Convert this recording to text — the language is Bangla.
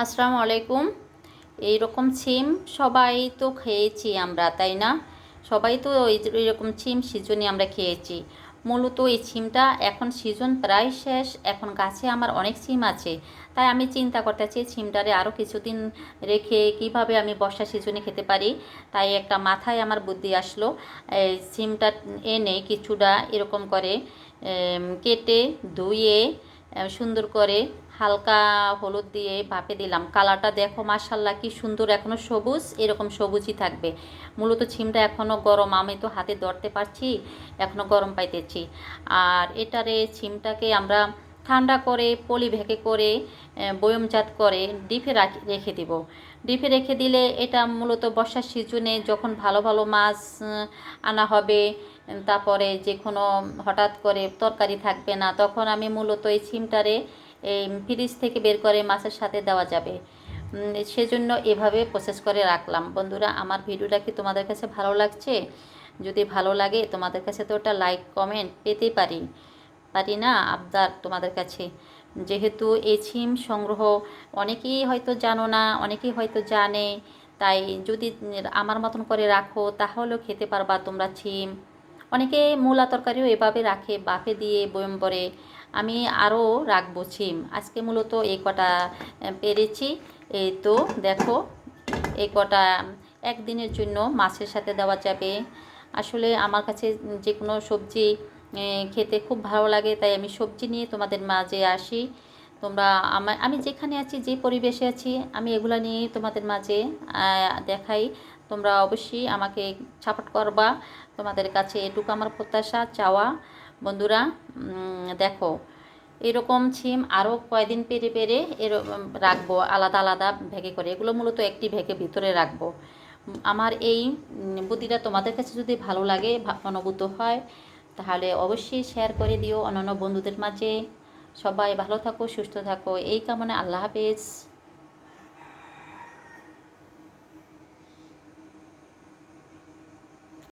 আসসালামু আলাইকুম। এইরকম সিম সবাই তো খেয়েছি আমরা, তাই না? সবাই তো এইরকম সিম সিজনে আমরা খেয়েছি। মূলত এই সিমটা এখন সিজন প্রায় শেষ, এখন গাছে আমার অনেক সিম আছে। তাই আমি চিন্তা করতেছি সিমটারে আরও কিছুদিন রেখে কিভাবে আমি বর্ষা সিজনে খেতে পারি। তাই একটা মাথায় আমার বুদ্ধি আসলো, এই সিমটা এনে কিছুটা এরকম করে কেটে ধুয়ে সুন্দর করে হালকা হলুদ দিয়ে ভাপে দিলাম। কালারটা দেখো মাশাল্লাহ কি সুন্দর, এখনও সবুজ, এরকম সবুজই থাকবে। মূলত সিমটা এখনও গরম, আমি তো হাতে ধরতে পারছি, এখনও গরম পাইতেছি। আর এটারে সিমটাকে আমরা ঠান্ডা করে পলি ভেঙে করে বয়মজাত করে ডিপে রেখে দিব। ডিপে রেখে দিলে এটা মূলত বর্ষার সিজনে যখন ভালো ভালো মাছ আনা হবে, তারপরে যে কোনো হঠাৎ করে তরকারি থাকবে না, তখন আমি মূলত এই সিমটারে এই ফ্রিজ থেকে বের করে মাছের সাথে দেওয়া যাবে। সেজন্য এভাবে প্রসেস করে রাখলাম। বন্ধুরা, আমার ভিডিওটা কি তোমাদের কাছে ভালো লাগছে? যদি ভালো লাগে তোমাদের কাছে তো ওটা লাইক কমেন্ট পেতে পারি পারি না আবদার তোমাদের কাছে। যেহেতু এই সিম সংগ্রহ অনেকেই হয়তো জানো না, অনেকেই হয়তো জানে। তাই যদি আমার মতন করে রাখো তাহলেও খেতে পারবা তোমরা সিম। অনেকে মূলা তরকারিও এভাবে রাখে বাফে দিয়ে বয়ম করে। আমি আরও রাখবো সিম। আজকে মূলত এই কটা পেরেছি। এই তো দেখো, এই কটা একদিনের জন্য মাছের সাথে দেওয়া যাবে। আসলে আমার কাছে যে কোনো সবজি খেতে খুব ভালো লাগে, তাই আমি সবজি নিয়ে তোমাদের মাঝে আসি। তোমরা আমি যেখানে আছি, যে পরিবেশে আছি, আমি এগুলো নিয়ে তোমাদের মাঝে দেখাই। তোমরা অবশ্যই আমাকে সাপোর্ট করবা। তোমাদের কাছে এটুকু আমার প্রত্যাশা চাওয়া। বন্ধুরা, দেখো এরকম সিম আরও কয়দিন পেরে পেরে এরকম রাখবো আলাদা আলাদা ভেগে করে। এগুলো মূলত একটি ভেগে ভিতরে রাখবো। আমার এই বুদ্ধিটা তোমাদের কাছে যদি ভালো লাগে, অনুভূত হয়, তাহলে অবশ্যই শেয়ার করে দিও অন্যান্য বন্ধুদের মাঝে। সবাই ভালো থাকো, সুস্থ থাকো, এই কামনা। আল্লাহ হাফেজ।